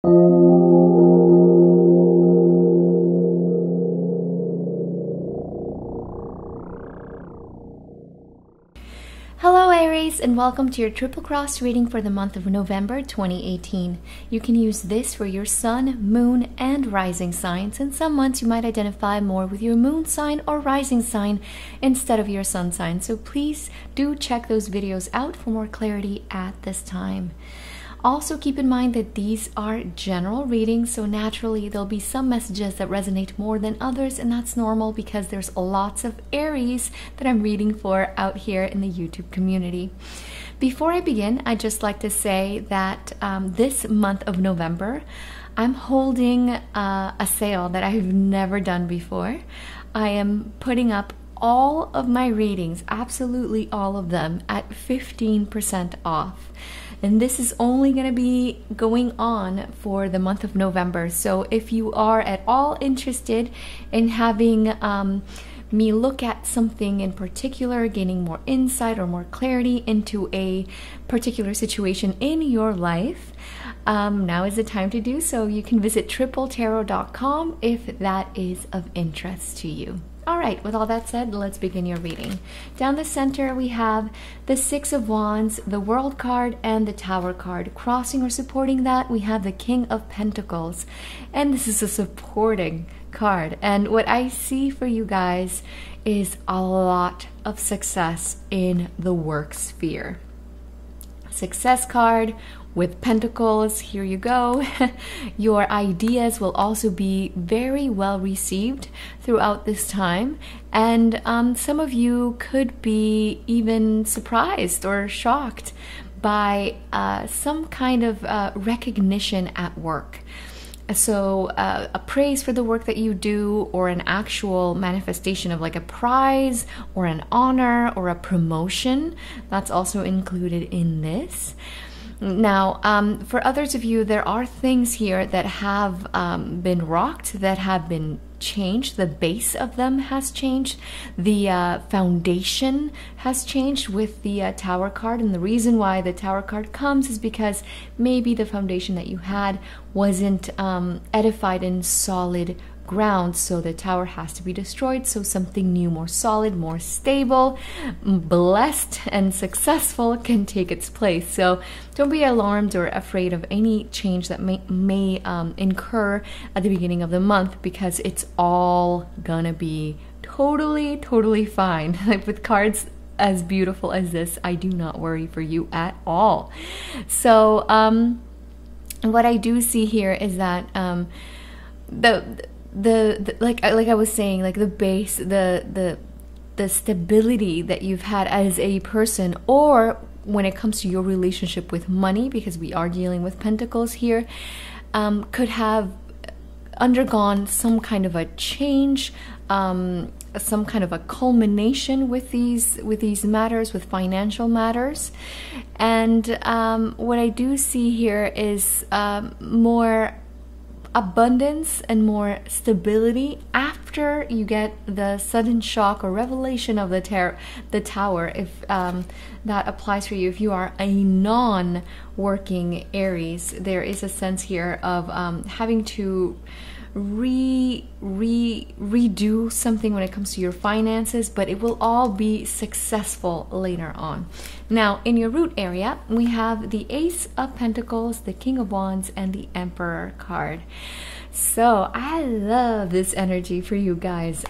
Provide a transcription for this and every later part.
Hello Aries, and welcome to your Triple Cross reading for the month of November 2018. You can use this for your sun, moon, and rising signs, and some months you might identify more with your moon sign or rising sign instead of your sun sign, so please do check those videos out for more clarity at this time. Also, keep in mind that these are general readings, so naturally there'll be some messages that resonate more than others, and that's normal because there's lots of Aries that I'm reading for out here in the YouTube community. Before I begin, I'd just like to say that this month of November, I'm holding a sale that I've never done before. I am putting up all of my readings, absolutely all of them, at 15% off. And this is only going to be going on for the month of November. So if you are at all interested in having me look at something in particular, gaining more insight or more clarity into a particular situation in your life, now is the time to do so. You can visit tripletarot.com if that is of interest to you. Alright, with all that said, let's begin your reading. Down the center we have the Six of Wands, the World card, and the Tower card. Crossing or supporting that, we have the King of Pentacles. And this is a supporting card. And what I see for you guys is a lot of success in the work sphere. Success card with pentacles, here you go. Your ideas will also be very well received throughout this time, and some of you could be even surprised or shocked by some kind of recognition at work. So a praise for the work that you do, or an actual manifestation of like a prize or an honor or a promotion, that's also included in this. Now, for others of you, there are things here that have been rocked, that have been changed. The base of them has changed. The foundation has changed with the Tower card. And the reason why the Tower card comes is because maybe the foundation that you had wasn't edified in solid ground, so the tower has to be destroyed so something new, more solid, more stable, blessed, and successful can take its place. So don't be alarmed or afraid of any change that may incur at the beginning of the month, because it's all gonna be totally fine. Like with cards as beautiful as this, I do not worry for you at all. So what I do see here is that like I was saying, like the base, the stability that you've had as a person, or when it comes to your relationship with money, because we are dealing with pentacles here, could have undergone some kind of a change, some kind of a culmination with these matters, with financial matters. And what I do see here is more abundance and more stability after you get the sudden shock or revelation of the tower, if that applies for you. If you are a non-working Aries, there is a sense here of having to redo something when it comes to your finances, but it will all be successful later on. Now, in your root area, we have the Ace of Pentacles, the King of Wands, and the Emperor card. So I love this energy for you guys.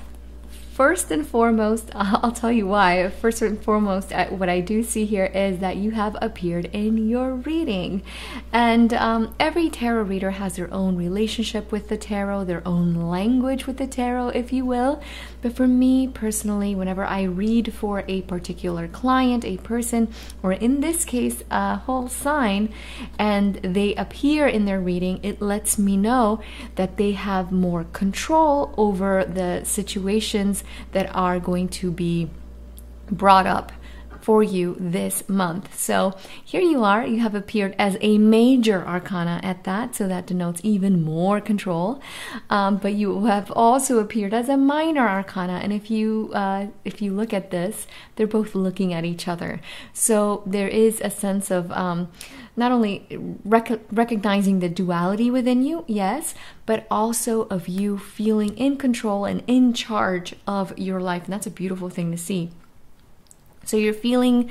First and foremost, I'll tell you why. First and foremost, what I do see here is that you have appeared in your reading. And every tarot reader has their own relationship with the tarot, their own language with the tarot, if you will. But for me personally, whenever I read for a particular client, a person, or in this case, a whole sign, and they appear in their reading, it lets me know that they have more control over the situations that are going to be brought up for you this month. So here you are, you have appeared as a major arcana at that, so that denotes even more control. But you have also appeared as a minor arcana, and if you look at this, they're both looking at each other. So there is a sense of not only recognizing the duality within you, yes, but also of you feeling in control and in charge of your life. And that's a beautiful thing to see. So you're feeling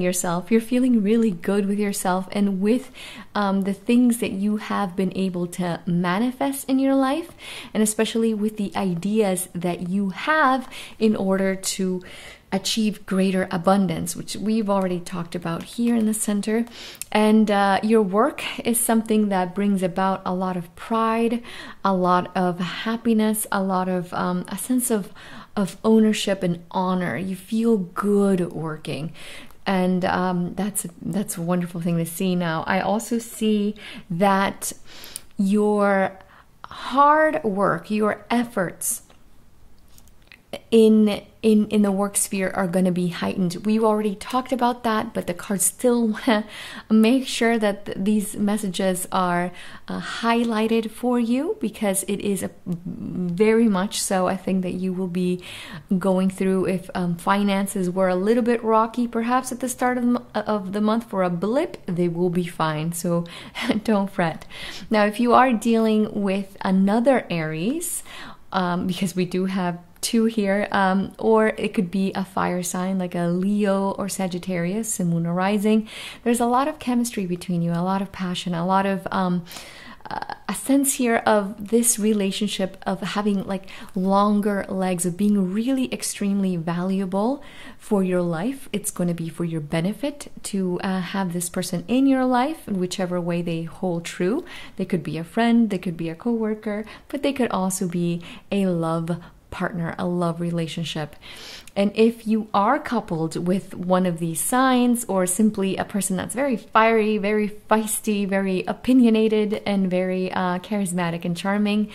yourself, you're feeling really good with yourself and with the things that you have been able to manifest in your life, and especially with the ideas that you have in order to achieve greater abundance, which we've already talked about here in the center. And your work is something that brings about a lot of pride, a lot of happiness, a lot of a sense of ownership and honor. You feel good working. And that's a wonderful thing to see. Now, I also see that your hard work, your efforts in the work sphere are going to be heightened. We've already talked about that, but the cards still want to make sure that these messages are highlighted for you, because it is very much so. I think that you will be going through, if finances were a little bit rocky perhaps at the start of the month for a blip, they will be fine. So don't fret. Now, if you are dealing with another Aries, because we do have two here, or it could be a fire sign like a Leo or Sagittarius, and moon or rising, there's a lot of chemistry between you, a lot of passion, a lot of a sense here of this relationship of having like longer legs, of being really extremely valuable for your life. It's going to be for your benefit to have this person in your life in whichever way they hold true. They could be a friend, they could be a co-worker, but they could also be a love partner, a love relationship. And if you are coupled with one of these signs, or simply a person that's very fiery, very feisty, very opinionated, and very charismatic and charming,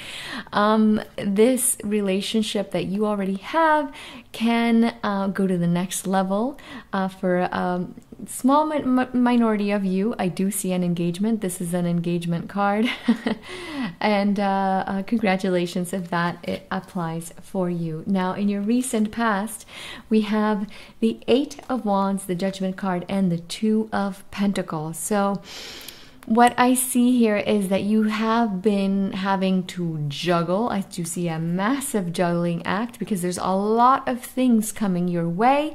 this relationship that you already have can go to the next level. For a small minority of you, I do see an engagement. This is an engagement card. And congratulations if that it applies for you. Now, in your recent past, we have the Eight of Wands, the Judgment card, and the Two of Pentacles. So what I see here is that you have been having to juggle. I do see a massive juggling act, because there's a lot of things coming your way.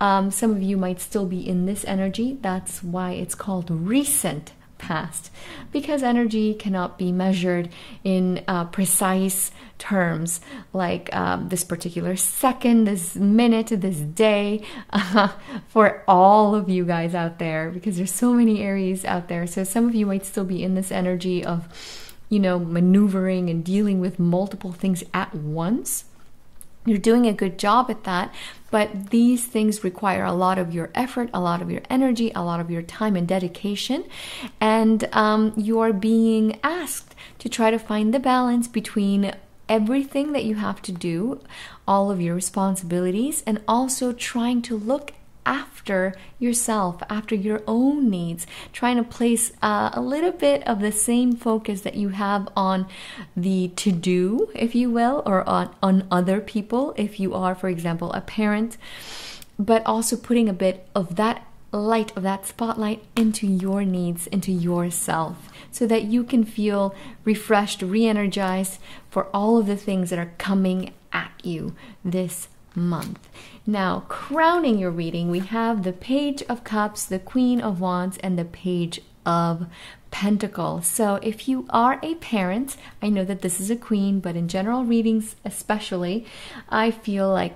Some of you might still be in this energy. That's why it's called recent past, because energy cannot be measured in precise terms, like this particular second, this minute, this day, for all of you guys out there, because there's so many Aries out there. So some of you might still be in this energy of, you know, maneuvering and dealing with multiple things at once. You're doing a good job at that, but these things require a lot of your effort, a lot of your energy, a lot of your time and dedication, and you are being asked to try to find the balance between everything that you have to do, all of your responsibilities, and also trying to look after yourself, after your own needs, trying to place a little bit of the same focus that you have on the to-do, if you will, or on other people, if you are, for example, a parent, but also putting a bit of that light, of that spotlight into your needs, into yourself, so that you can feel refreshed, re-energized for all of the things that are coming at you this month. Now, crowning your reading, we have the Page of Cups, the Queen of Wands, and the Page of Pentacles. So if you are a parent, I know that this is a queen, but in general readings especially, I feel like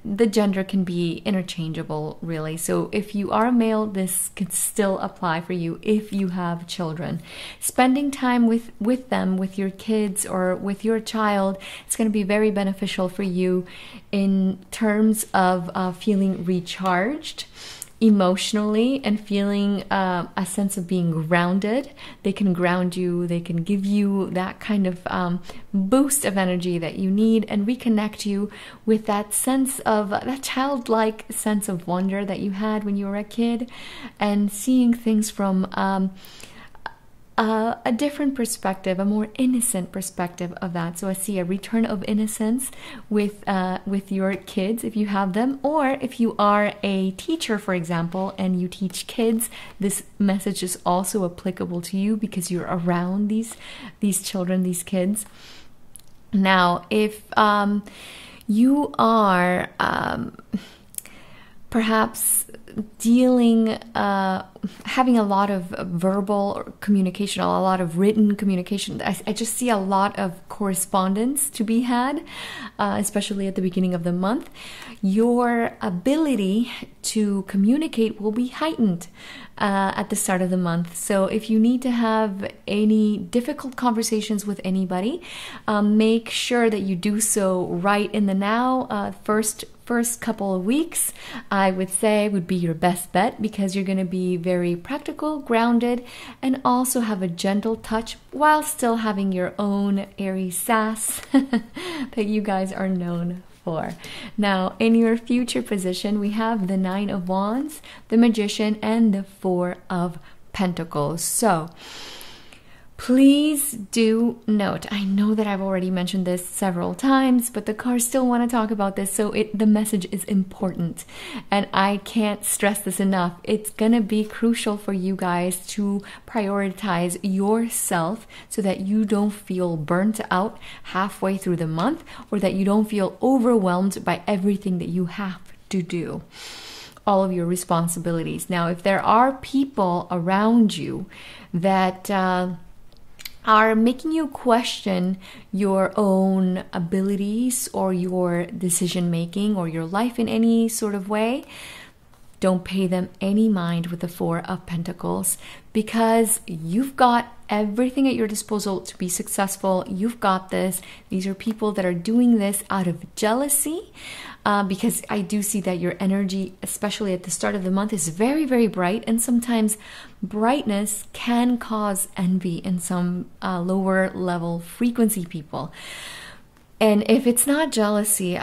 the gender can be interchangeable, really. So if you are a male, this could still apply for you if you have children. Spending time with them, with your kids or with your child, it's going to be very beneficial for you in terms of feeling recharged, emotionally and feeling a sense of being grounded. They can ground you, they can give you that kind of boost of energy that you need and reconnect you with that sense of, that childlike sense of wonder that you had when you were a kid, and seeing things from a different perspective, a more innocent perspective of that. So I see a return of innocence with your kids, if you have them, or if you are a teacher, for example, and you teach kids, this message is also applicable to you because you're around these children, these kids. Now, if you are perhaps having a lot of verbal communication, a lot of written communication, I just see a lot of correspondence to be had, especially at the beginning of the month. Your ability to communicate will be heightened at the start of the month. So if you need to have any difficult conversations with anybody, make sure that you do so right in the now. First couple of weeks, I would say, would be your best bet, because you're going to be very practical, grounded, and also have a gentle touch while still having your own Aries sass that you guys are known for. Now, in your future position, we have the Nine of Wands, the Magician, and the Four of Pentacles. So please do note, I know that I've already mentioned this several times, but the cards still want to talk about this, so the message is important, and I can't stress this enough. It's gonna be crucial for you guys to prioritize yourself so that you don't feel burnt out halfway through the month, or that you don't feel overwhelmed by everything that you have to do, all of your responsibilities. Now, if there are people around you that are making you question your own abilities or your decision making or your life in any sort of way, don't pay them any mind with the Four of Pentacles, because you've got everything at your disposal to be successful. You've got this. These are people that are doing this out of jealousy, because I do see that your energy, especially at the start of the month, is very, very bright, and sometimes brightness can cause envy in some lower level frequency people. And if it's not jealousy,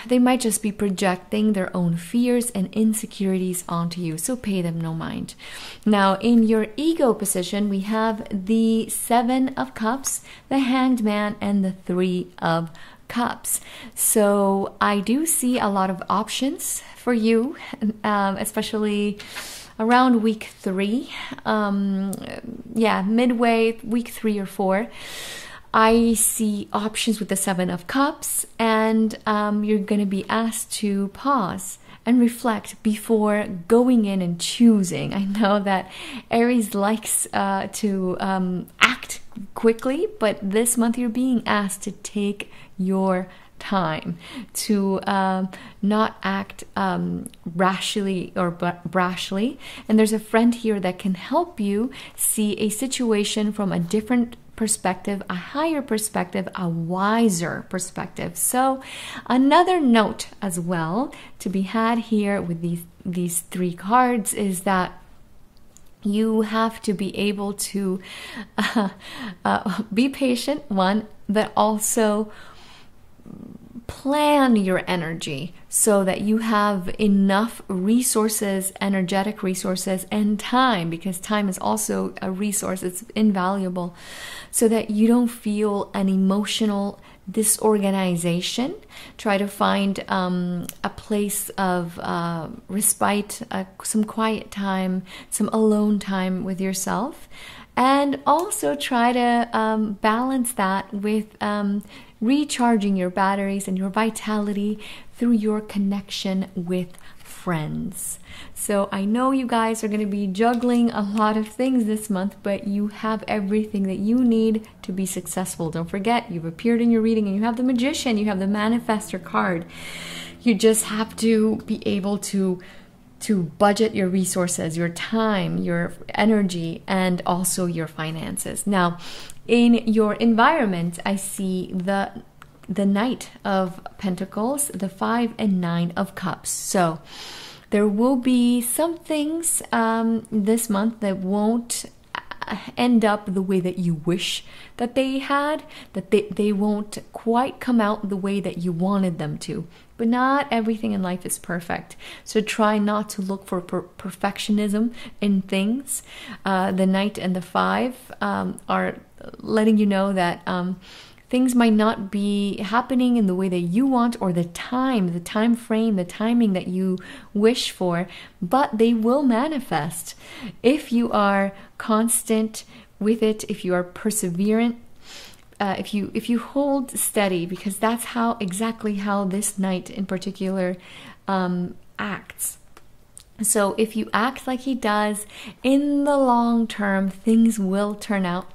they might just be projecting their own fears and insecurities onto you. So pay them no mind. Now, in your ego position, we have the Seven of Cups, the Hanged Man, and the Three of Cups. So I do see a lot of options for you, especially around week 3. Midway, week 3 or 4. I see options with the Seven of Cups, and you're going to be asked to pause and reflect before going in and choosing. I know that Aries likes to act quickly, but this month you're being asked to take your time, to not act rashly or brashly. And there's a friend here that can help you see a situation from a different perspective, a higher perspective, a wiser perspective. So another note as well to be had here with these 3 cards is that you have to be able to be patient, one, but also plan your energy so that you have enough resources, energetic resources, and time, because time is also a resource, it's invaluable, so that you don't feel an emotional disorganization. Try to find a place of respite, some quiet time, some alone time with yourself, and also try to balance that with recharging your batteries and your vitality through your connection with friends. So I know you guys are going to be juggling a lot of things this month, but you have everything that you need to be successful. Don't forget, you've appeared in your reading and you have the Magician, you have the Manifestor card. You just have to be able to budget your resources, your time, your energy, and also your finances. Now, in your environment, I see the Knight of Pentacles, the 5 and 9 of Cups. So There will be some things this month that won't end up the way that you wish that they had, that they won't quite come out the way that you wanted them to. But not everything in life is perfect. So try not to look for perfectionism in things. The Knight and the 5 are letting you know that things might not be happening in the way that you want, or the time frame, the timing that you wish for, but they will manifest if you are constant with it, if you are perseverant, if you hold steady, because that's exactly how this Knight in particular acts. So if you act like he does, in the long term, things will turn out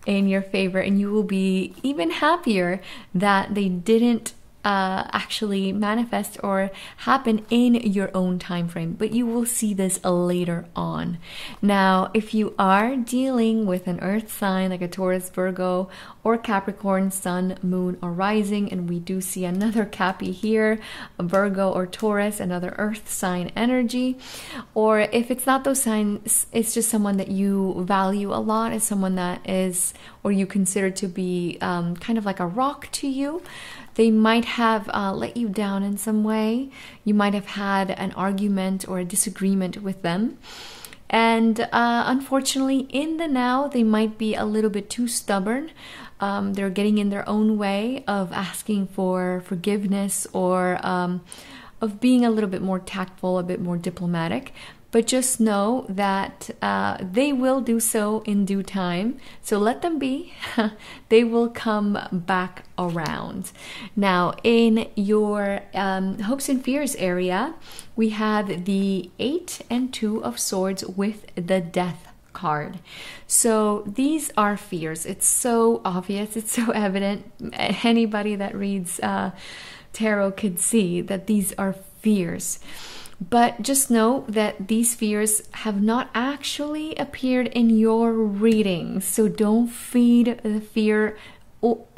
in your favor, and you will be even happier that they didn't actually manifest or happen in your own time frame, but you will see this later on. Now, if you are dealing with an earth sign like a Taurus, Virgo, or Capricorn, Sun, Moon, or Rising, and we do see another Cappy here, a Virgo or Taurus, another earth sign energy, or if it's not those signs, it's just someone that you value a lot, as someone that is, or you consider to be kind of like a rock to you. They might have let you down in some way. You might have had an argument or a disagreement with them. And unfortunately, in the now, they might be a little bit too stubborn. They're getting in their own way of asking for forgiveness, or of being a little bit more tactful, a bit more diplomatic. But just know that they will do so in due time. So let them be. They will come back around. Now, in your hopes and fears area, we have the 8 and 2 of Swords with the Death card. So these are fears. It's so obvious. It's so evident. Anybody that reads tarot could see that these are fears. But just know that these fears have not actually appeared in your reading. So don't feed the fear,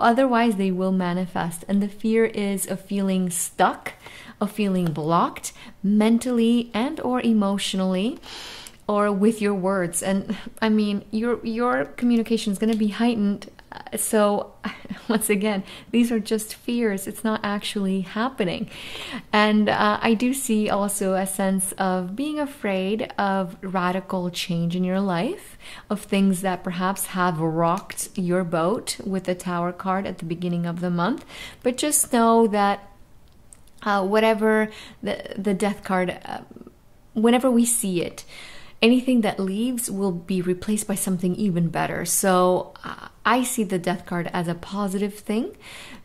otherwise they will manifest. And the fear is of feeling stuck, of feeling blocked mentally and or emotionally, or with your words. And I mean, your communication is going to be heightened. So once again, these are just fears. It's not actually happening. And I do see also a sense of being afraid of radical change in your life, of things that perhaps have rocked your boat with the Tower card at the beginning of the month. But just know that whatever the Death card, whenever we see it, anything that leaves will be replaced by something even better. So I see the Death card as a positive thing,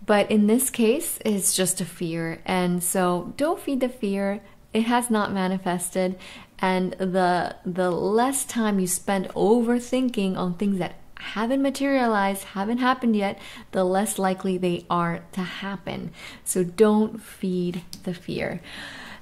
but in this case, it's just a fear. And so don't feed the fear. It has not manifested. And the less time you spend overthinking on things that haven't materialized, haven't happened yet, the less likely they are to happen. So don't feed the fear.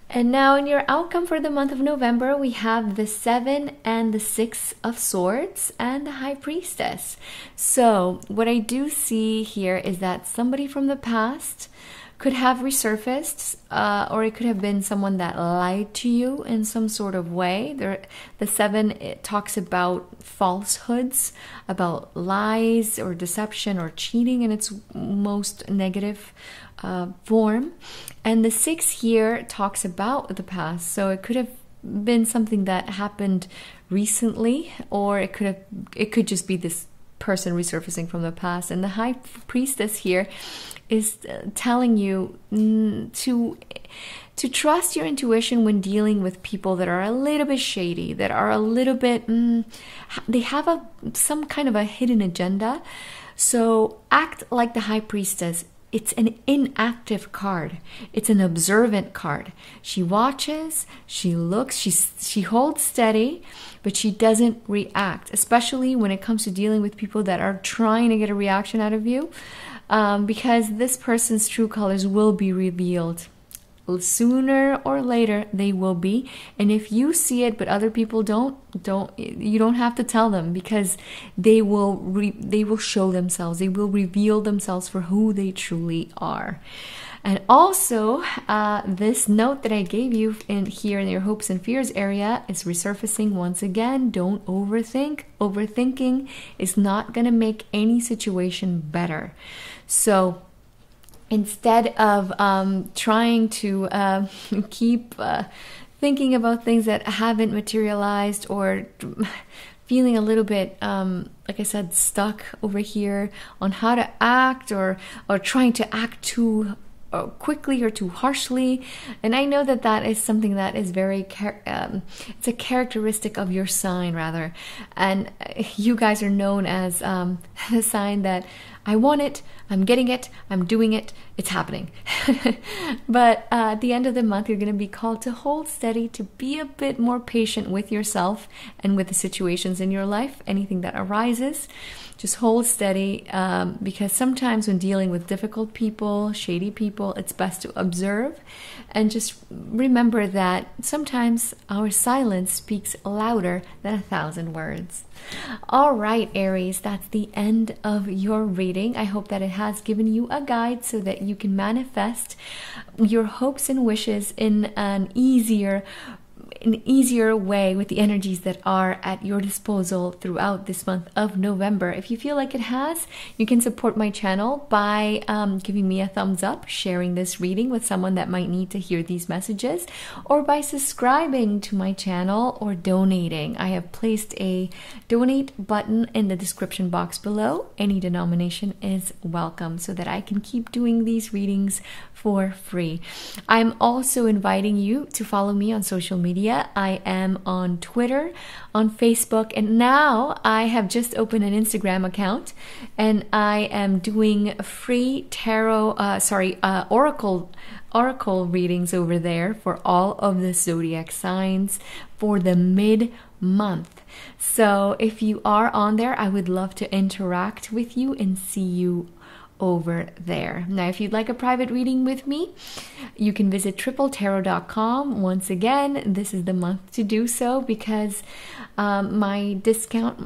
And now in your outcome for the month of November, we have the 7 and the 6 of Swords and the High Priestess. So what I do see here is that somebody from the past could have resurfaced, or it could have been someone that lied to you in some sort of way. The 7, it talks about falsehoods, about lies or deception or cheating in its most negative form. And the 6 here talks about the past. So it could have been something that happened recently, or it could just be this person resurfacing from the past. And the High Priestess here is telling you to trust your intuition when dealing with people that are a little bit shady, that are a little bit they have some kind of a hidden agenda. So act like the High Priestess. It's an inactive card. It's an observant card. She watches, she looks, she holds steady, but she doesn't react, especially when it comes to dealing with people that are trying to get a reaction out of you, because this person's true colors will be revealed Sooner or later they will be. And if you see it but other people don't, you don't have to tell them, because they will show themselves, they will reveal themselves for who they truly are. And also, this note that I gave you here in your hopes and fears area is resurfacing once again. Don't overthink. Overthinking is not going to make any situation better. So instead of trying to keep thinking about things that haven't materialized, or feeling a little bit, like I said, stuck over here on how to act, or trying to act too quickly or too harshly. And I know that that is something that is very it's a characteristic of your sign, rather. And you guys are known as the sign that I want it, I'm getting it, I'm doing it, it's happening. But at the end of the month, you're going to be called to hold steady, to be a bit more patient with yourself and with the situations in your life, anything that arises. Just hold steady, because sometimes when dealing with difficult people, shady people, it's best to observe and just remember that sometimes our silence speaks louder than 1,000 words. All right, Aries, that's the end of your reading. I hope that it has given you a guide so that you can manifest your hopes and wishes in an easier way with the energies that are at your disposal throughout this month of November. If you feel like it has, you can support my channel by giving me a thumbs up, sharing this reading with someone that might need to hear these messages, or by subscribing to my channel or donating. I have placed a donate button in the description box below. Any denomination is welcome so that I can keep doing these readings for free. I'm also inviting you to follow me on social media. I am on Twitter, on Facebook, and now I have just opened an Instagram account, and I am doing free oracle readings over there for all of the zodiac signs for the mid-month. So if you are on there, I would love to interact with you and see you over there. Now, if you'd like a private reading with me, you can visit tripletarot.com. Once again, this is the month to do so, because my discount